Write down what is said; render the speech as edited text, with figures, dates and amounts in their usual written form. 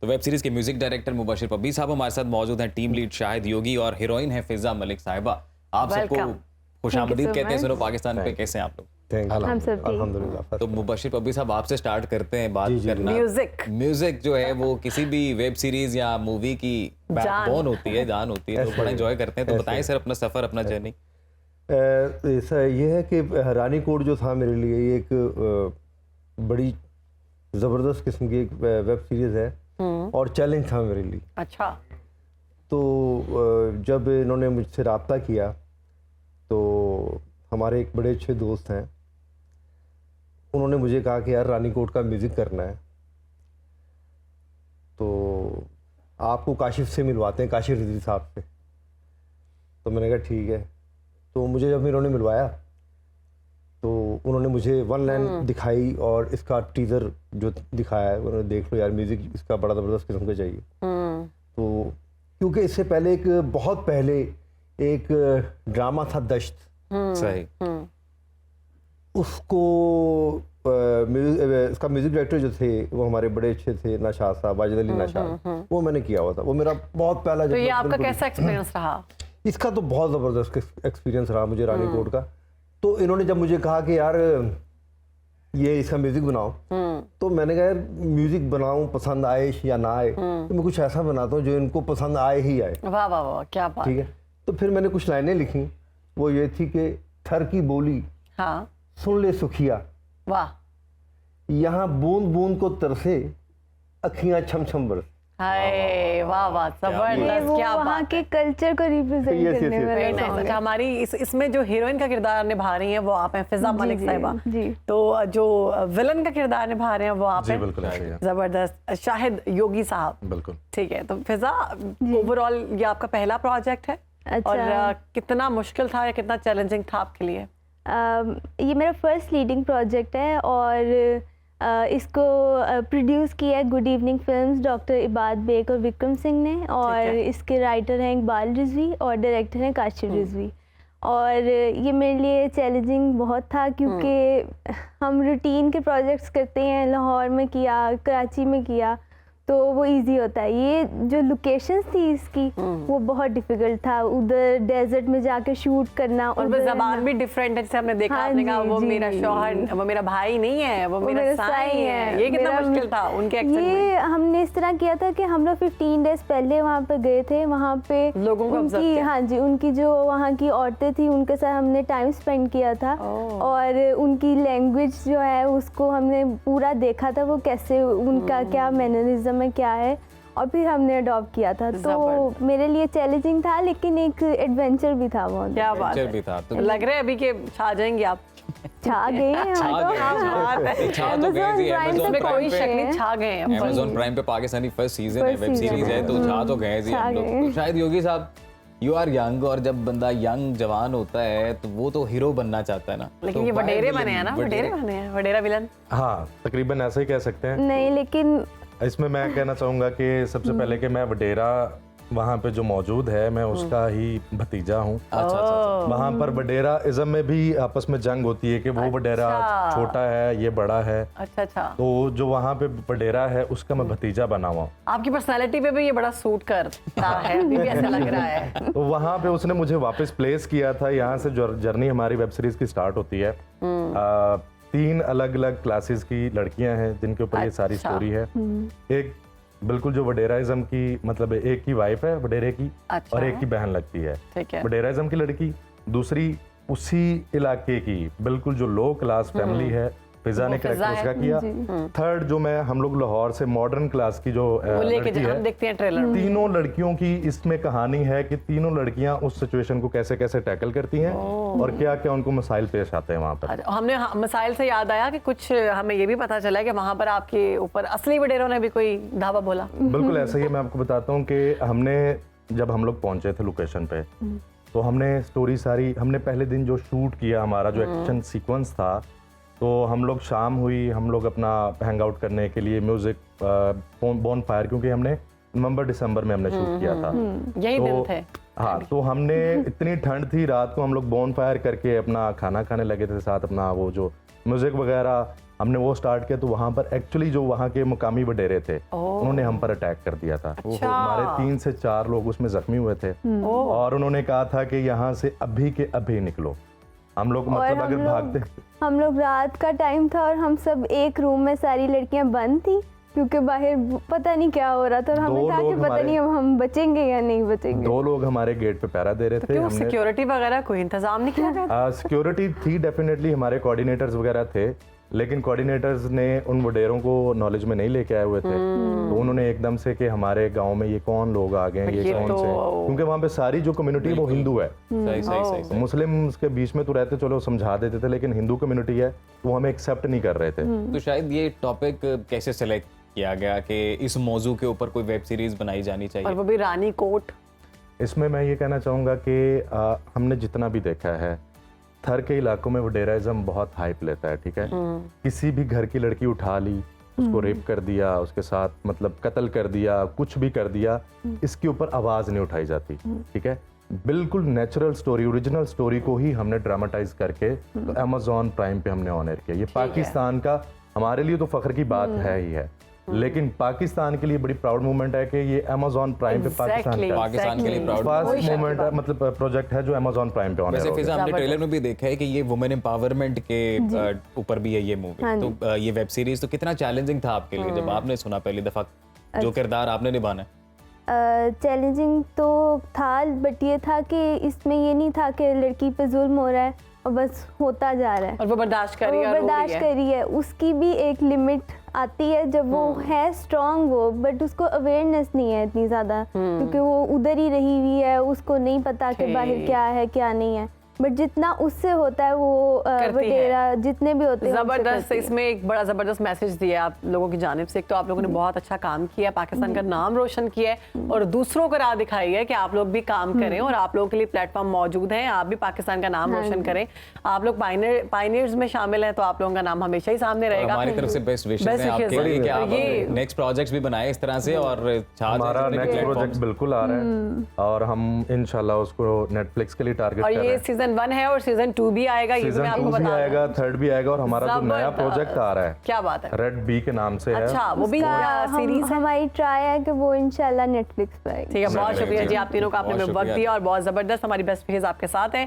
तो web series के music director Mubashir पब्बी साहब हमारे साथ मौजूद हैं, टीम लीड शाहिद योगी और हीरोइन है फिजा मलिक साहिबा। आप सबको खुशामदीद कहते हैं सुनो पाकिस्तान पे। कैसे हैं आप लोग? हम सब ठीक। अल्हम्दुलिल्लाह। तो मुबशिर पब्बी साहब आपसे स्टार्ट करते हैं बात करना। म्यूजिक जो है वो किसी भी वेब सीरीज या मूवी की बैकबोन होती है, जान होती है, तो बड़ा एंजॉय करते हैं। तो बताएं सर अपना सफर, अपना जर्नी। ऐसा ये है कि हरानी कोड जो था मेरे लिए ये एक बड़ी ज़बरदस्त किस्म की एक वेब सीरीज़ है और चैलेंज था मेरे लिए। अच्छा। तो जब इन्होंने मुझसे रब्ता किया तो हमारे एक बड़े अच्छे दोस्त हैं, उन्होंने मुझे कहा कि यार रानी कोट का म्यूज़िक करना है तो आपको काशिफ से मिलवाते हैं, काशिफ रिजवी साहब से। तो मैंने कहा ठीक है। तो मुझे जब इन्होंने मिलवाया तो उन्होंने मुझे वन लाइन दिखाई और इसका टीज़र जो दिखाया है उन्होंने देख लो यार म्यूज़िक इसका बड़ा ज़बरदस्त किस्म का चाहिए। तो क्योंकि इससे पहले बहुत पहले एक ड्रामा था दश्त, सही, उसको इसका म्यूजिक डायरेक्टर जो थे वो हमारे बड़े अच्छे थे, नशाद साहब, वाजिद अली नशाद, वो मैंने किया हुआ था। वो मेरा बहुत पहला। तो ये आपका कैसा एक्सपीरियंस रहा? इसका तो बहुत ज़बरदस्त एक्सपीरियंस रहा मुझे रानी कोट का। तो इन्होंने जब मुझे कहा कि यार ये इसका म्यूजिक बनाओ, तो मैंने कहा यार म्यूजिक बनाऊं पसंद आए या ना आए तो मैं कुछ ऐसा बनाता हूँ जो इनको पसंद आए ही आए। वाह वाह वाह, क्या बात। ठीक है। तो फिर मैंने कुछ लाइनें लिखी, वो ये थी कि थर की बोली हाँ, सुन ले सुखिया, वाह, यहाँ बूंद बूंद को तरसे अखियां छम छम बरस। हाय वाह वाह, जबरदस्त, वो क्या वहाँ बात के कल्चर को रिप्रेजेंट Yes, yes, करने yes. वाला Very nice। song अच्छा, है। हमारी इसमें जो हीरोइन का किरदार निभा रही हैं वो आप हैं, फिजा जी, मलिक जी, साहिबा। जी। तो जो विलन का किरदार निभा रहे हैं वो आप हैं। बिल्कुल ऐसे ही है। जबरदस्त, शाहिद योगी साहब। बिल्कुल ठीक है। तो फिजा, ओवरऑल ये आपका पहला प्रोजेक्ट है अच्छा। और कितना मुश्किल था या कितना चैलेंजिंग था आपके लिए? ये मेरा फर्स्ट लीडिंग प्रोजेक्ट है और इसको प्रोड्यूस किया है good evening films, doctor Ibad Baig और विक्रम सिंह ने, और इसके राइटर हैं इकबाल रिजवी और डायरेक्टर हैं काशिफ रिजवी। और ये मेरे लिए चैलेंजिंग बहुत था क्योंकि हम रूटीन के प्रोजेक्ट्स करते हैं, लाहौर में किया, कराची में किया, तो वो इजी होता है। ये जो लोकेशंस थी इसकी वो बहुत डिफिकल्ट था, उधर डेजर्ट में जाके शूट करना और वो ज़बान भी डिफरेंट है, जैसे हमने देखा। हाँ आपने कहा जी, वो जी। मेरा शौहर, वो मेरा भाई नहीं है, वो मेरा साई है। ये कितना मेरा- मुश्किल था उनके एक्सेंट में? ये हमने इस तरह किया था कि हम लोग 15 डेज पहले वहाँ पे गए थे, वहाँ पे लोगों को observe उनकी, किया। हाँ जी, उनकी जो वहाँ की औरतें थी उनके साथ हमने टाइम स्पेंड किया था और उनकी लैंग्वेज जो है उसको हमने पूरा देखा था, वो कैसे उनका क्या मैनरिज्म है, क्या है, और फिर हमने अडॉप्ट किया था। तो मेरे लिए चैलेंजिंग था लेकिन एक एडवेंचर भी था बहुत। क्या बात भी था। है। लग रहा है अभी के छा जाएंगे आप। छा गए हैं हम तो। इसमें कोई शक नहीं, छा गए हैं। Amazon प्राइम पे पाकिस्तानी फर्स्ट सीजन है, वेब सीरीज है, तो छा तो गए जी हम लोग। तो शायद योगी साहब, यू आर यंग, और जब बंदा यंग जवान होता है तो वो तो हीरो बनना चाहता है ना। लेकिन तो ये why वडेरे villain? बने हैं ना, वडेरे बने हैं, वडेरा विलन। हाँ, तकरीबन ऐसा ही कह सकते हैं। नहीं, लेकिन इसमें मैं कहना चाहूँगा कि सबसे पहले कि मैं वडेरा वहाँ पे जो मौजूद है मैं उसका ही भतीजा हूँ। अच्छा। वहाँ पर वडेरा इज़म में भी आपस में जंग होती है कि वो वडेरा छोटा है, ये बड़ा है। अच्छा। तो जो वहाँ पे वडेरा है उसका मैं भतीजा बना हुआ। आपकी पर्सनालिटी पे भी ये बड़ा सूट करता है, अभी भी ऐसा लग रहा है। तो वहाँ पे उसने मुझे वापस प्लेस किया था। यहाँ से जर्नी हमारी वेब सीरीज की स्टार्ट होती है। 3 अलग अलग क्लासेस की लड़कियां हैं जिनके ऊपर ये सारी स्टोरी है। एक बिल्कुल जो वडेराइज्म की, मतलब एक की वाइफ है वडेरे की, और एक की बहन लगती है। ठीक है। वडेराइज्म की लड़की, दूसरी उसी इलाके की बिल्कुल जो लो क्लास फैमिली है, फिजा ने कैरेक्टर उसका किया। थर्ड जो हम लोग लाहौर से मॉडर्न क्लास की जो लड़की है, हम देखते हैं ट्रेलर में। तीनों लड़कियों की इसमें कहानी है कि तीनों लड़कियां उस सिचुएशन को कैसे कैसे टैकल करती हैं और क्या क्या उनको मसाइल पेश आते हैं वहाँ पर। हमने मसाइल से याद आया कि कुछ हमें ये भी पता चला कि वहाँ पर आपके ऊपर असली वडेरों ने भी कोई धावा बोला। बिल्कुल ऐसा ही। मैं आपको बताता हूँ कि जब हम लोग पहुंचे थे लोकेशन पे तो हमने स्टोरी सारी, हमने पहले दिन जो शूट किया, हमारा जो एक्शन सीक्वेंस था, तो हम लोग शाम हुई, हम लोग अपना हैंग आउट करने के लिए म्यूजिक बॉन फायर, क्योंकि हमने नवंबर दिसंबर में हमने शूट किया था, यही दिन थे। हाँ, तो हमने इतनी ठंड थी, रात को हम लोग बॉन फायर करके अपना खाना खाने लगे थे, साथ अपना वो जो म्यूजिक वगैरह हमने वो स्टार्ट किया तो वहाँ पर एक्चुअली जो वहाँ के मुकामी वडेरे थे उन्होंने हम पर अटैक कर दिया था। अच्छा। हमारे 3 से 4 लोग उसमें जख्मी हुए थे और उन्होंने कहा था कि यहाँ से अभी के अभी निकलो। हम लोग मतलब अगर भागते, हम लोग रात का टाइम था और हम सब एक रूम में सारी लड़कियां बंद थी क्योंकि बाहर पता नहीं क्या हो रहा था और हमें था कि पता नहीं अब हम बचेंगे या नहीं बचेंगे। 2 लोग हमारे गेट पे पहरा दे रहे थे। क्यों सिक्योरिटी वगैरह कोई इंतजाम नहीं किया गया? सिक्योरिटी थी डेफिनेटली, हमारे कोऑर्डिनेटर्स वगैरह थे, लेकिन कोऑर्डिनेटर्स ने उन वडेरों को नॉलेज में नहीं लेके आए हुए थे। तो उन्होंने एकदम से कि हमारे गांव में ये कौन लोग आ गए हैं, ये कौन से, क्योंकि वहाँ पे सारी जो कम्युनिटी है वो हिंदू है। सही सही सही सही। मुस्लिम के बीच में तो रहते, चलो समझा देते थे, लेकिन हिंदू कम्युनिटी है तो हमें एक्सेप्ट नहीं कर रहे थे। तो शायद ये टॉपिक कैसे सेलेक्ट किया गया कि इस मौजू के ऊपर कोई वेब सीरीज बनाई जानी और चाहिए? वो भी रानी कोट। इसमें मैं ये कहना चाहूँगा कि हमने जितना भी देखा है, थर के इलाकों में वडेराइज्म बहुत हाइप लेता है, ठीक है। किसी भी घर की लड़की उठा ली, उसको रेप कर दिया, उसके साथ मतलब कत्ल कर दिया, कुछ भी कर दिया, इसके ऊपर आवाज़ नहीं उठाई जाती, ठीक है। बिल्कुल नेचुरल स्टोरी, ओरिजिनल स्टोरी को ही हमने ड्रामेटाइज करके तो अमेजॉन प्राइम पे हमने ऑन एयर किया। ये पाकिस्तान का, हमारे लिए तो फख्र की बात है ही है, लेकिन पाकिस्तान के लिए बड़ी प्राउड मोमेंट है कि ये अमेजॉन प्राइम पे पाकिस्तान का पाकिस्तान के लिए प्राउड फर्स्ट मोमेंट है, मतलब प्रोजेक्ट है जो अमेजॉन प्राइम पे ऑन वैसे एयर फिजा हमने ट्रेलर में भी देखा है कि ये वुमेन एम्पावरमेंट के ऊपर भी है ये मूवी। तो ये वेब सीरीज तो कितना चैलेंजिंग था आपके लिए जब आपने सुना पहली दफा जो किरदार आपने निभाना है? चैलेंजिंग तो था, बट ये था कि इसमें ये नहीं था कि लड़की पे जुल्म हो रहा है और बस होता जा रहा है और वो बर्दाश्त कर रही वो है और रो रही बर्दाश्त है। कर रही है। उसकी भी एक लिमिट आती है जब वो है स्ट्रांग वो, बट उसको अवेयरनेस नहीं है इतनी ज़्यादा क्योंकि वो उधर ही रही हुई है, उसको नहीं पता कि बाहर क्या है क्या नहीं है। बट जितना उससे होता है वो वडेरा जितने भी होते हैं उनसे जबरदस्त। करती है। इसमें एक बड़ा जबरदस्त मैसेज दिया आप लोगों की जानिब से। एक तो आप लोगों ने बहुत अच्छा काम किया, पाकिस्तान का नाम रोशन किया है और दूसरों को राह दिखाई है कि आप लोग भी काम करें और आप लोगों के लिए प्लेटफॉर्म मौजूद है, आप भी पाकिस्तान का नाम रोशन करें। आप लोग पायनियर्स में शामिल हैं तो आप लोगों का नाम हमेशा ही सामने रहेगा। हमारी तरफ से बेस्ट विशेस Best हैं आपके wishes लिए कि हैं। आप ये- नेक्स्ट प्रोजेक्ट्स भी बनाए इस तरह से और हमारा नेक्स्ट प्रोजेक्ट बिल्कुल आ रहा है और हम इंशाल्लाह उसको नेटफ्लिक्स के लिए टारगेट और कर रहे ये हैं। सीजन 1 है और सीजन 2 भी आएगा, ये भी सीजन मैं 2 आपको भी बता दूं। आएगा, 3rd भी आएगा और हमारा जो नया जबरदस्त। प्रोजेक्ट आ रहा है, क्या बात है। रेड बी के नाम से है। अच्छा, वो भी सीरीज है। हमारी ट्राई है कि वो इंशाल्लाह नेटफ्लिक्स पे आएगी। ठीक है, बहुत चलिए, शुक्रिया जी आप तीनों का, आपने बहुत वक्त शुक्रिया। दिया और बहुत जबरदस्त। हमारी बेस्ट विशेस आपके साथ हैं।